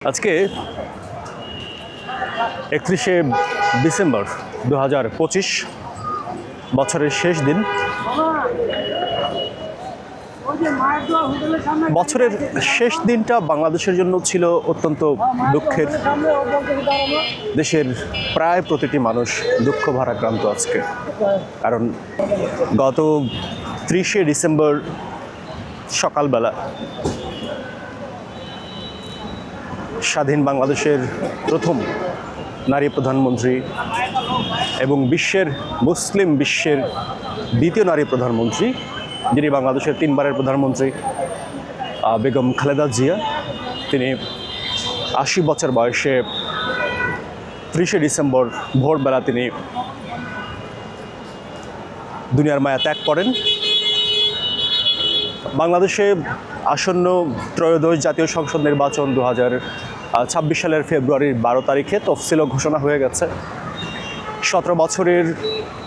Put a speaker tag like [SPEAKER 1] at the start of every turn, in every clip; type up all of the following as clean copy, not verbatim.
[SPEAKER 1] আজকে 31শে ডিসেম্বর 2025 বছরের শেষ দিন। বছরের শেষ দিনটা বাংলাদেশের জন্য ছিল অত্যন্ত দুঃখের। দেশের প্রায় প্রতিটি মানুষ দুঃখ ভারাক্রান্ত আজকে, কারণ গত 30শে ডিসেম্বর সকালবেলা স্বাধীন বাংলাদেশের প্রথম নারী প্রধানমন্ত্রী এবং মুসলিম বিশ্বের দ্বিতীয় নারী প্রধানমন্ত্রী, যিনি বাংলাদেশের 3বারের প্রধানমন্ত্রী বেগম খালেদা জিয়া, তিনি 80 বছর বয়সে 30শে ডিসেম্বর ভোরবেলা তিনি দুনিয়ার মায়া ত্যাগ করেন। বাংলাদেশে আসন্ন ত্রয়োদশ জাতীয় সংসদ নির্বাচন 2026 সালের ফেব্রুয়ারির 12 তারিখে তফসিলও ঘোষণা হয়ে গেছে। 17 বছরের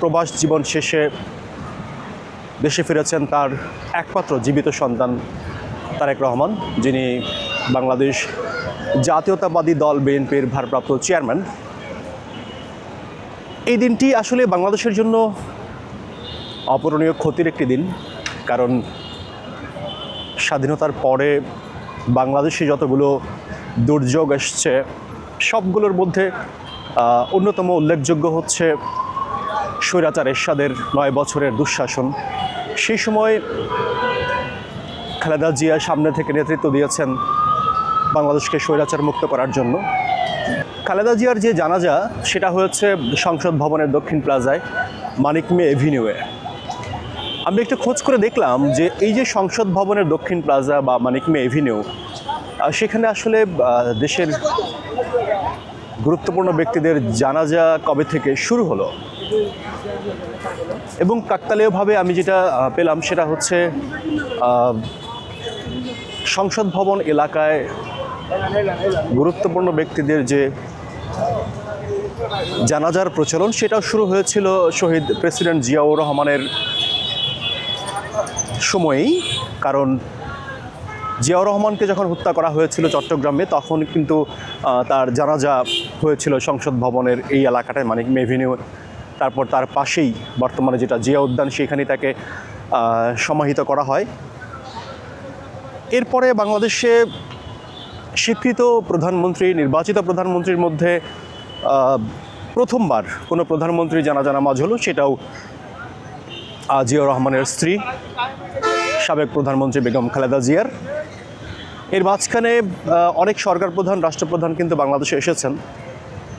[SPEAKER 1] প্রবাস জীবন শেষে দেশে ফিরেছেন তার একমাত্র জীবিত সন্তান তারেক রহমান, যিনি বাংলাদেশ জাতীয়তাবাদী দল বিএনপির ভারপ্রাপ্ত চেয়ারম্যান। এই দিনটি আসলে বাংলাদেশের জন্য অপূরণীয় ক্ষতির একটি দিন, কারণ স্বাধীনতার পরে বাংলাদেশে যতগুলো দুর্যোগ এসছে সবগুলোর মধ্যে অন্যতম উল্লেখযোগ্য হচ্ছে স্বৈরাচার এরশাদের 9 বছরের দুঃশাসন। সেই সময় খালেদা জিয়া সামনে থেকে নেতৃত্ব দিয়েছেন বাংলাদেশকে স্বৈরাচার মুক্ত করার জন্য। খালেদা জিয়ার যে জানাজা সেটা হয়েছে সংসদ ভবনের দক্ষিণ প্লাজায় মানিক মে এভিনিউয়ে। আমি একটু খোঁজ করে দেখলাম যে এই যে সংসদ ভবনের দক্ষিণ প্লাজা বা মানিক মে এভিনিউ, সেখানে আসলে দেশের গুরুত্বপূর্ণ ব্যক্তিদের জানাজা কবে থেকে শুরু হলো, এবং কাকতালীয়ভাবে আমি যেটা পেলাম সেটা হচ্ছে সংসদ ভবন এলাকায় গুরুত্বপূর্ণ ব্যক্তিদের যে জানাজার প্রচলন সেটাও শুরু হয়েছিল শহীদ প্রেসিডেন্ট জিয়াউর রহমানের সময়েই। কারণ জিয়াউর রহমানকে যখন হত্যা করা হয়েছিল চট্টগ্রামে, তখন কিন্তু তার জানাজা হয়েছিল সংসদ ভবনের এই এলাকাটায় মানিক মে এভিনিউ। তারপর তার পাশেই বর্তমানে যেটা জিয়া উদ্যান, সেখানেই তাকে সমাহিত করা হয়। এরপরে বাংলাদেশে স্বীকৃত প্রধানমন্ত্রী, নির্বাচিত প্রধানমন্ত্রীর মধ্যে প্রথমবার কোনো প্রধানমন্ত্রী জানাজা নামাজ হলো, সেটাও জিয়াউর রহমানের স্ত্রী সাবেক প্রধানমন্ত্রী বেগম খালেদা জিয়ার। এর মাঝখানে অনেক সরকার প্রধান, রাষ্ট্রপ্রধান কিন্তু বাংলাদেশে এসেছেন।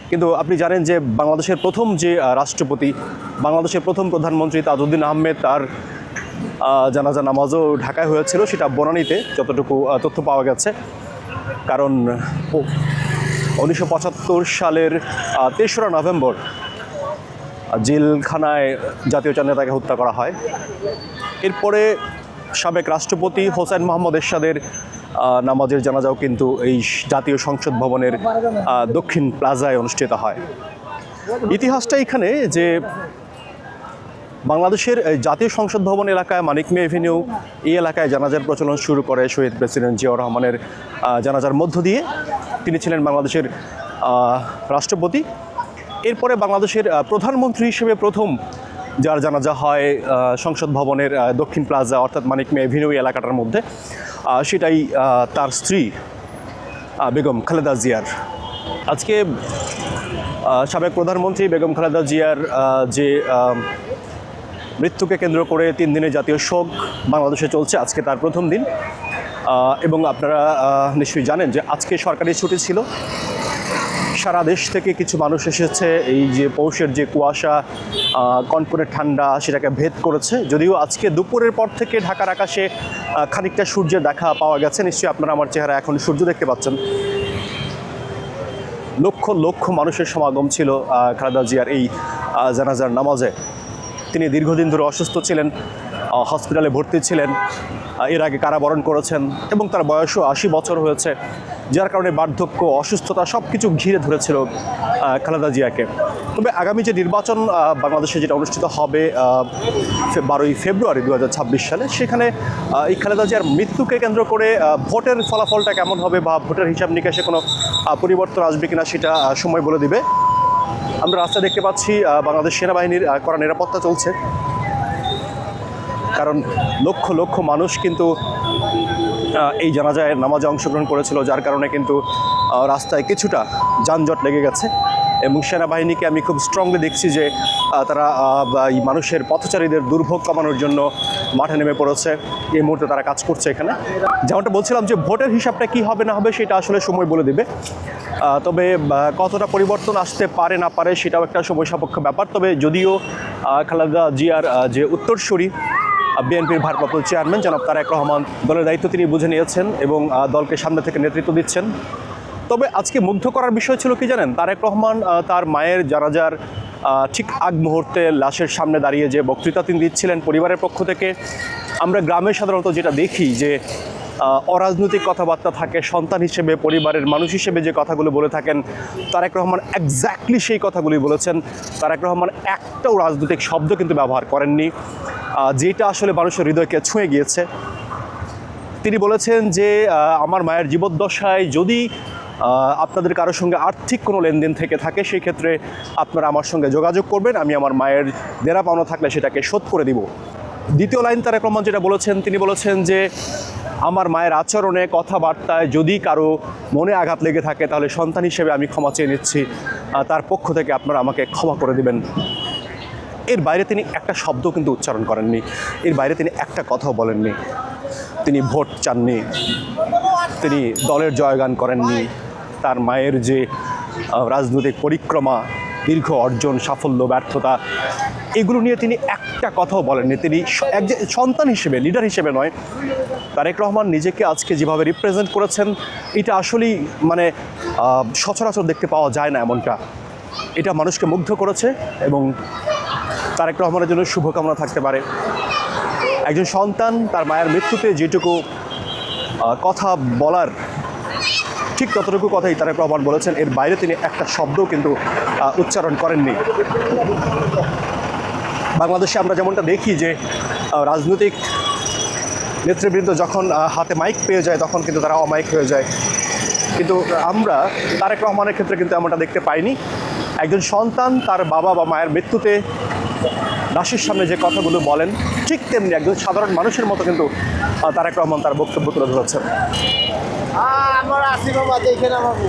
[SPEAKER 1] কিন্তু আপনি জানেন যে বাংলাদেশের প্রথম যে রাষ্ট্রপতি, বাংলাদেশের প্রথম প্রধানমন্ত্রী তাজউদ্দিন আহমেদ, তার জানাজা নামাজও ঢাকায় হয়েছিল, সেটা বনানীতে যতটুকু তথ্য পাওয়া গেছে। কারণ 1975 সালের 3রা নভেম্বর জেলখানায় জাতীয় নেতাকে হত্যা করা হয়। এরপরে সাবেক রাষ্ট্রপতি হোসেন মোহাম্মদ এরশাদের নামাজের জানাজাও কিন্তু এই জাতীয় সংসদ ভবনের দক্ষিণ প্লাজায় অনুষ্ঠিত হয়। ইতিহাসটা এখানে যে বাংলাদেশের জাতীয় সংসদ ভবন এলাকায় মানিক মে এভিনিউ, এই এলাকায় জানাজার প্রচলন শুরু করে শহীদ প্রেসিডেন্ট জিয়াউর রহমানের জানাজার মধ্য দিয়ে। তিনি ছিলেন বাংলাদেশের রাষ্ট্রপতি। এরপরে বাংলাদেশের প্রধানমন্ত্রী হিসেবে প্রথম যার জানাজা হয় সংসদ ভবনের দক্ষিণ প্লাজা অর্থাৎ মানিক মে এভিনিউ এলাকাটার মধ্যে, সেটাই তার স্ত্রী বেগম খালেদা জিয়ার। আজকে সাবেক প্রধানমন্ত্রী বেগম খালেদা জিয়ার যে মৃত্যুকে কেন্দ্র করে 3 দিনের জাতীয় শোক বাংলাদেশে চলছে। আজকে তার প্রথম দিন, এবং আপনারা নিশ্চয়ই জানেন যে আজকে সরকারি ছুটি ছিল। সারা দেশ থেকে কিছু মানুষ এসেছে। এই যে পৌষের যে কুয়াশা, কনকনে ঠান্ডা, সেটাকে ভেদ করেছে। যদিও আজকে দুপুরের পর থেকে ঢাকার আকাশে খানিকটা সূর্যের দেখা পাওয়া গেছে। নিশ্চয়ই আপনারা আমার চেহারা এখন সূর্য দেখতে পাচ্ছেন। লক্ষ লক্ষ মানুষের সমাগম ছিল খালেদা জিয়ার এই জানাজার নামাজে। তিনি দীর্ঘদিন ধরে অসুস্থ ছিলেন, হসপিটালে ভর্তি ছিলেন, এর আগে কারাবরণ করেছেন, এবং তার বয়সও 80 বছর হয়েছে, যার কারণে বার্ধক্য, অসুস্থতা সব কিছু ঘিরে ধরেছিল খালেদা জিয়াকে। তবে আগামী যে নির্বাচন বাংলাদেশে যেটা অনুষ্ঠিত হবে 12ই ফেব্রুয়ারি 2026 সালে, সেখানে এই খালেদা জিয়ার মৃত্যুকে কেন্দ্র করে ভোটের ফলাফলটা কেমন হবে বা ভোটের হিসাব নিকাশে কোনো পরিবর্তন আসবে কিনা সেটা সময় বলে দিবে। আমরা রাস্তায় দেখতে পাচ্ছি বাংলাদেশ সেনাবাহিনীর কড়া নিরাপত্তা চলছে, কারণ লক্ষ লক্ষ মানুষ কিন্তু এই জানাজায় নামাজে অংশগ্রহণ করেছিল, যার কারণে কিন্তু রাস্তায় কিছুটা যানজট লেগে গেছে। এবং সেনাবাহিনীকে আমি খুব স্ট্রংলি দেখছি যে তারা এই মানুষের পথচারীদের দুর্ভোগ কমানোর জন্য মাঠে নেমে পড়েছে। এই মুহূর্তে তারা কাজ করছে এখানে। যেমনটা বলছিলাম যে ভোটের হিসাবটা কী হবে না হবে সেটা আসলে সময় বলে দেবে। তবে কতটা পরিবর্তন আসতে পারে না পারে সেটাও একটা সময় সাপেক্ষ ব্যাপার। তবে যদিও খালেদা জিয়ার যে উত্তরসূরি বিএনপির ভারপ্রাপ্ত চেয়ারম্যান জনাব তারেক রহমান দলের দায়িত্ব তিনি বুঝে নিয়েছেন এবং দলকে সামনে থেকে নেতৃত্ব দিচ্ছেন। তবে আজকে মুগ্ধ করার বিষয় ছিল কি জানেন, তারেক রহমান তার মায়ের জানাজার ঠিক আগ মুহূর্তে লাশের সামনে দাঁড়িয়ে যে বক্তৃতা তিনি দিচ্ছিলেন পরিবারের পক্ষ থেকে, আমরা গ্রামে সাধারণত যেটা দেখি যে অরাজনৈতিক কথাবার্তা থাকে, সন্তান হিসেবে পরিবারের মানুষ হিসেবে যে কথাগুলো বলে থাকেন, তারেক রহমান এক্স্যাক্টলি সেই কথাগুলি বলেছেন। তারেক রহমান একটাও রাজনৈতিক শব্দ কিন্তু ব্যবহার করেননি, যেটা আসলে মানুষের হৃদয়কে ছুঁয়ে গিয়েছে। তিনি বলেছেন যে আমার মায়ের জীবদ্দশায় যদি আপনাদের কারোর সঙ্গে আর্থিক কোনো লেনদেন থেকে থাকে, সেই ক্ষেত্রে আপনারা আমার সঙ্গে যোগাযোগ করবেন, আমি আমার মায়ের দেনা পাওনা থাকলে সেটাকে শোধ করে দিব। দ্বিতীয় লাইন তারেক রহমান যেটা বলেছেন, তিনি বলেছেন যে আমার মায়ের আচরণে কথাবার্তায় যদি কারো মনে আঘাত লেগে থাকে তাহলে সন্তান হিসেবে আমি ক্ষমা চেয়ে নিচ্ছি, তার পক্ষ থেকে আপনারা আমাকে ক্ষমা করে দিবেন। এর বাইরে তিনি একটা শব্দ কিন্তু উচ্চারণ করেননি, এর বাইরে তিনি একটা কথাও বলেননি। তিনি ভোট চাননি, তিনি দলের জয়গান করেননি, তার মায়ের যে রাজনৈতিক পরিক্রমা, দীর্ঘ অর্জন, সাফল্য, ব্যর্থতা, এগুলো নিয়ে তিনি একটা কথাও বলেননি। তিনি সন্তান হিসেবে, লিডার হিসেবে নয়, তারেক রহমান নিজেকে আজকে যেভাবে রিপ্রেজেন্ট করেছেন এটা আসলেই মানে সচরাচর দেখতে পাওয়া যায় না এমনটা। এটা মানুষকে মুগ্ধ করেছে এবং তারেক রহমানের জন্য শুভকামনা থাকতে পারে। একজন সন্তান তার মায়ের মৃত্যুতে যেটুকু কথা বলার, ঠিক ততটুকু কথাই তারেক রহমান বলেছেন, এর বাইরে তিনি একটা শব্দও কিন্তু উচ্চারণ করেননি। বাংলাদেশে আমরা যেমনটা দেখি যে রাজনৈতিক নেতৃবৃন্দ যখন হাতে মাইক পেয়ে যায় তখন কিন্তু তারা অমাইক হয়ে যায়, কিন্তু আমরা তারেক রহমানের ক্ষেত্রে কিন্তু এমনটা দেখতে পাইনি। একজন সন্তান তার বাবা বা মায়ের মৃত্যুতে লাশের সামনে যে কথাগুলো বলেন, ঠিক তেমনি একজন সাধারণ মানুষের মতো কিন্তু তারেক রহমান তার বক্তব্য তুলে ধরেছেন।
[SPEAKER 2] আমার আসি বাবা দেখে না বাবু।